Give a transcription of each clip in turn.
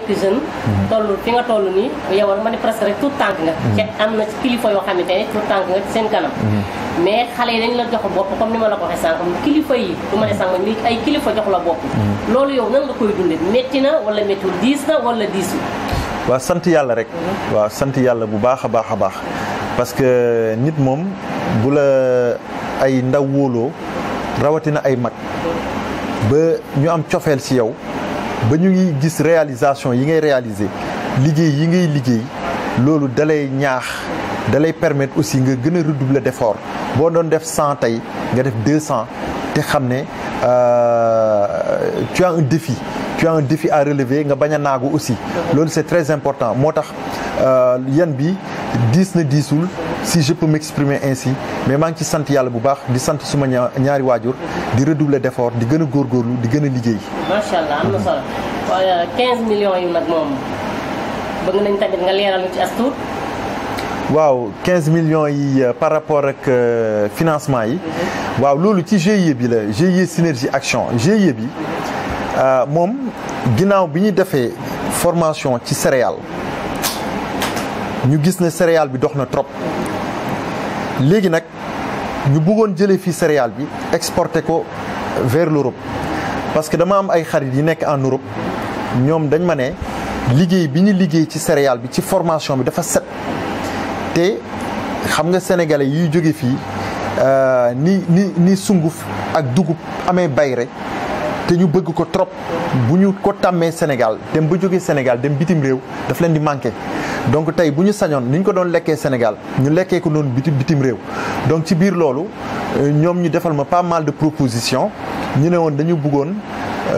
nekk jeune. toll fi nga toll nii yow war ma ne presque rek tout tànk nga. te am na ci kilifa yoo xamante ne tout tànk nga ci seen kanam. mais xale yi dañ la jox bopp comme ni ma la ko waxee sànq kilifa yi du ma ne sànq ni ay kilifa jox la bopp. loolu yow nan nga koy dundee métti na wala méttiwul diis na wala diisul. waaw sant yàlla rek. waaw sant yàlla bu baax a baax a baax parce que nit moom bu la ay ndaw wóoloo rawatina ay mag ba ñu am cofeel ci yow ba ñu ngi gis réalisation yi ngay réaliser liggéey yi ngay liggéey loolu dalay ñaax dalay permettre aussi nga gën a redoubler d'effort boo doon def 100 tey nga def 200 te xam ne tu as un défi. Tu as un défi à relever nga bañ a naagu aussi loolu c'est très important moo tax yan bi diis na diisul si je peux m'exprimer ainsi mais maa ngi ci sant yàlla bu baax di sant suma ñaari waajur di redoubler d'effort di gën a góorgóorlu di gën a liggéey. macha allah am na solo waaye 15 millions yi nag moom bëgg nañ tamit nga leeral ñu ci as tuut. waaw 15 millions yi par rapport ak financement yi. waaw loolu ci GIE bi la GIE Synergie Action GIE bi. moom ginnaaw bi ñu defee formation ci céréale ñu gis ne céréale bi dox na trop léegi nag ñu bëggoon jëlee fii céréale bi exporter ko vers l'Europe parce que dama am ay xarit yi nekk en Europe ñoom dañ ma ne liggéey bi ñu liggéey ci céréale bi ci formation bi dafa set te xam nga sénégalais yuy jóge fii ni sunguf ak dugub amee bayre te ñu bëgg ko trop bu ñu ko tàmmee Sénégal dem ba jógee Sénégal dem bitim réew daf leen di manqué donc tey bu ñu sañoon ni ñu ko doon lekkee Sénégal ñu lekkee ko noonu bitim réew donc ci biir loolu ñoom ñu defal ma pas mal de propositions ñu ne woon dañu bëggoon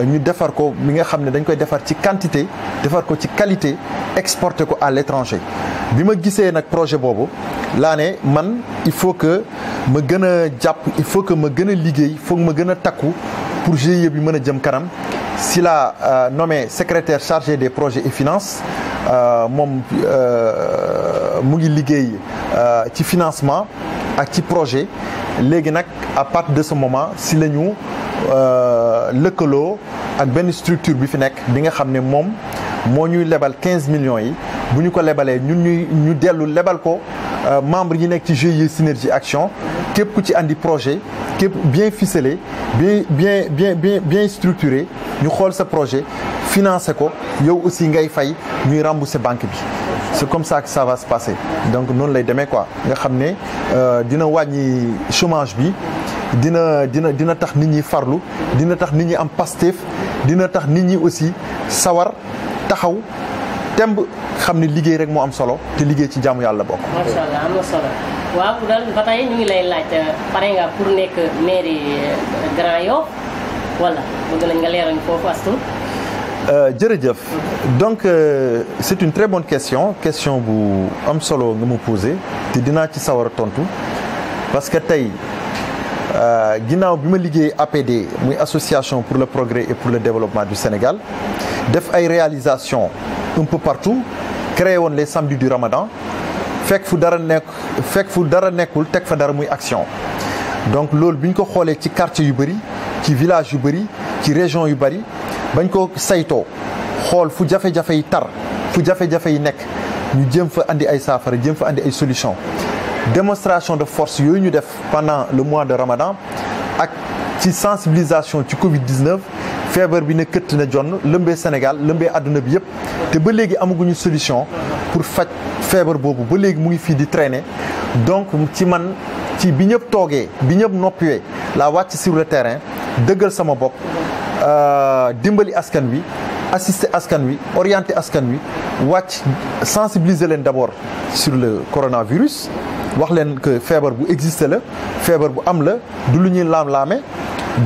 ñu defar ko mi nga xam ne dañ koy defar ci quantité defar ko ci qualité exporter ko à l'étranger bi ma gisee nag projet boobu laa ne man il faut que ma gën a jàpp il faut que ma gën a liggéey foog ma gën a takku pour GIE bi mën a jëm kanam si la nommé secrétaire chargé des projets et finances moom mu ngi liggéey ci financement ak ci projet léegi nag à partir de ce moment si la ñu lëkkaloo ak benn structure bi fi nekk bi nga xam ne moom moo ñuy lebal 15 millions yi bu ñu ko lebalee ñu dellu lebal ko membre yi nekk ci GIE Synergie Action képp ku ci andi projet képp bien ficelé bien structuré ñu xool sa projet financé ko yow aussi ngay fay ñuy rembourser banque bi c'est comme ça que ça va se passer donc noonu lay demee quoi nga xam ne dina wàññi chômage bi dina tax nit ñi farlu dina tax nit ñi am Pastef dina tax nit ñi aussi sawar taxaw temb xam ne liggéey rek moo am solo te liggéey ci jaamu yàlla bokk. macha allah am na solo waaw daal ba tey ñu ngi lay laaj pare nga pour nekk mairie Grand Yoff wala bëgg nañ nga leeral foofu astu. jërëjëf donc c'est une très bonne question bu am solo nga ma posé te dinaa ci sawar a tontu parce que tey ginnaaw bi ma liggéey APD muy association pour le progrès et pour le développement du Sénégal def ay réalisations un peu partout créé woon les samedis du Ramadan fekk fu dara nekkul teg fa dara muy action donc loolu bi ñu ko xoolee ci quartier yu bëri ci village yu bëri ci région yu bëri bañ ko saytoo xool fu jafe-jafe yi tar fu jafe-jafe yi nekk ñu jéem fa andi ay saafara jéem fa andi ay solutions démonstration de force yooyu ñu def pendant le mois de Ramadan ak ci sensibilisation ci Covid-19 feebar bi ne këtt na jonn lëmbee Sénégal lëmbee àdduna bi yëpp te ba léegi amaguñu solution pour faj feebar boobu ba léegi mu ngi fii di traîner donc ci bi ñëpp toogee bi ñëpp noppiwee laa wàcc sur le terrain dëggal sama bopp dimbali askan wi assister askan wi orienter askan wi wàcc sensibiliser leen d'abord sur le coronavirus wax leen que feebar bu existe la feebar bu am la du lu ñuy laam-laame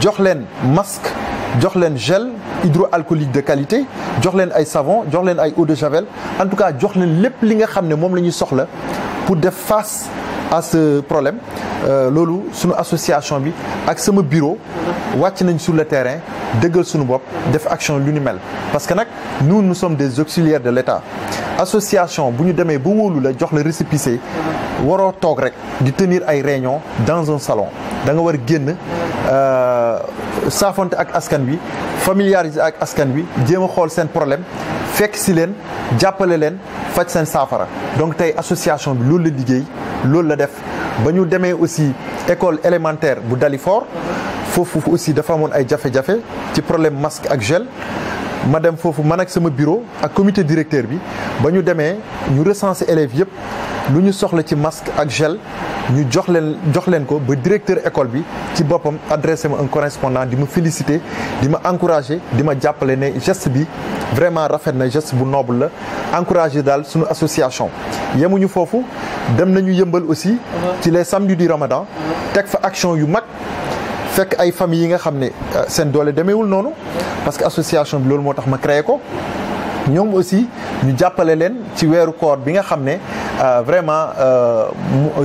jox leen masque jox leen gel hydroalcoolique de qualité jox leen ay savon jox leen ay eau de javel en tout cas jox leen lépp li nga xam ne moom la ñuy soxla pour def face à ce problème loolu suñu association bi ak sama bureau wàcc nañ sur le terrain dëggal suñu bopp def action lu ni mel parce que nag nous sommes des auxiliaires de l'État association bu ñu demee ba wóolu la jox la récépissé waroo toog rek di tenir ay réunion dans un salon da nga war génn saafonte ak askan wi familiariser ak askan wi jéem a xool seen problème fekk si leen jàppale leen faj seen saafara donc tey association bi loolu la liggéey loolu la def ba ñu demee aussi école élémentaire bu Dalifort foofu aussi dafa amoon ay jafe-jafe ci problème masque ak gel ma dem foofu man ak sama bureau ak comité directeur bi ba ñu demee ñu recenser élèves yëpp lu ñu soxla ci masque ak gel ñu jox leen ko ba directeur école bi ci boppam adressé ma un correspondant di ma féliciter di ma encourager di ma jàppale ne geste bi vraiment rafet na geste bu noble la encourager daal suñu association. yemuñu foofu dem nañu yëmbal aussi ci les samedis du Ramadan teg fa action yu mag fekk ay familles yi nga xam ne seen doole demeewul noonu parce que association bi loolu moo tax ma créé ko ñoom aussi ñu jàppale leen ci weeru koor bi nga xam ne vraiment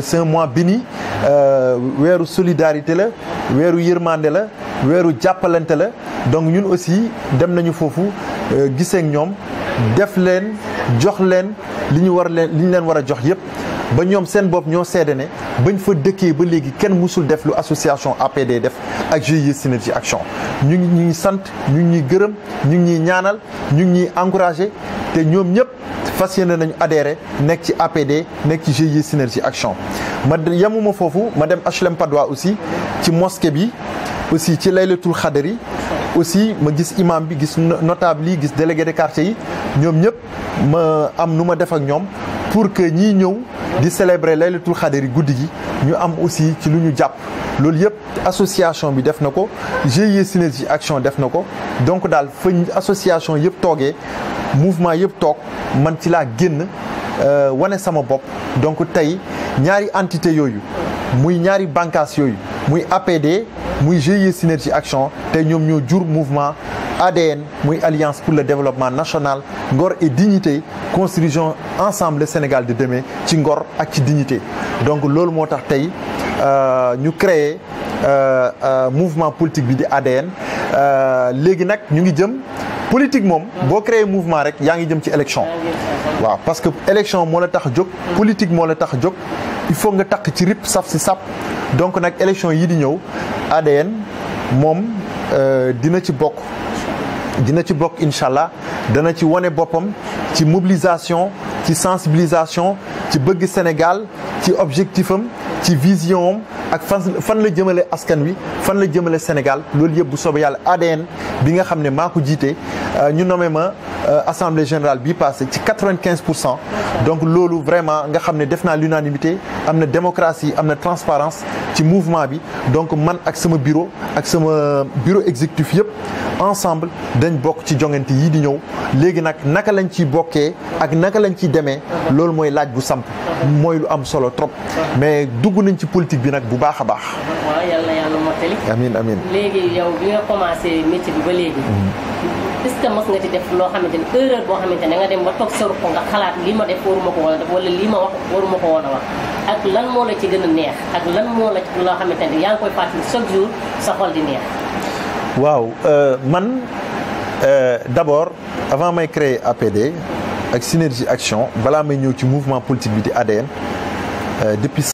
c'est un mois béni weeru solidarité la weeru yërmande la weeru jàppalante la donc ñun aussi dem nañu foofu gisee ak ñoom def leen jox leen li ñu leen war a jox yëpp ba ñoom seen bopp ñoo seede ne bañ fa dëkkee ba léegi kenn musul def lu association APD def ak GIE Synergie Action ñu ngi ñuy sant ñu ngi ñuy gërëm ñu ngi ñuy ñaanal ñu ngi ñuy encouragé te ñoom ñëpp fas yéene nañu adhéré nekk ci APD nekk ci GIE Synergie Action ma yemuma foofu ma dem HLM Patte d'Oie aussi ci mosquée bi aussi ci laylatul xadar yi aussi ma gis imam bi gis notable yi gis délégué de quartier yi ñoom ñëpp ma am nu ma def ak ñoom pour que ñii ñëw di célébrer laylatul xadar yi guddi gi ñu am aussi ci lu ñu jàpp loolu yëpp association bi def na ko GIE Synergie Action def na ko donc daal fa association yëpp toogee mouvement yëpp toog man ci laa génn wane sama bopp donc tey ñaari entité yooyu muy ñaari bànqaas yooyu muy APD muy GIE Synergie Action tey ñoom ñoo jur mouvement ADN muy Alliance pour le développement national ngor et dignité construisons ensemble le Sénégal de demain ci ngor ak ci dignité donc loolu moo tax tey ñu créé mouvement politique bi di ADN léegi nag ñu ngi jëm politique moom boo créé mouvement rek yaa ngi jëm ci élection waaw parce que élection moo la tax a jóg politique moo la tax a jóg il faut nga takk ci rip saf si sap donc nag élection yi di ñëw ADN moom dina ci bokk incha allah dana ci wane boppam ci mobilisation ci sensibilisation ci bëgg Sénégal ci objectif am ci vision am ak fan la jëmale askan wi fan la jëmale Sénégal loolu yëpp bu soobee yàlla ADN bi nga xam ne maa ko jiite ñu nommé ma assemblée générale bii passé ci 95% donc loolu vraiment nga xam ne def naa l'unanimité am na démocratie am na transparence ci mouvement bi donc man ak sama bureau exécutif yëpp ensemble dañ bokk ci jongante yii di ñëw léegi nag naka lañ ciy bokkee ak naka lañ ciy demee loolu mooy laaj bu samp mooy lu am solo trop mais dugg nañ ci politique bi nag bu baax a baax. waaw yàlla mottali. amiin léegi yow bi nga commencé métier bi ba léegi. est-ce que mos nga ci def loo xamante ni erreur boo xamante ne nga dem ba toog sa ruq nga xalaat lii ma def waruma ko woon a def wala lii ma wax waruma ko woon a wax ak lan moo la ci gën a neex ak lan moo la ci loo xamante ne yaa ngi koy fàttali chaque jour sa xol di neex. waaw man d'abord avant may créer APD ak Synergie Action balaa may ñëw ci mouvement politique bi di ADN depuis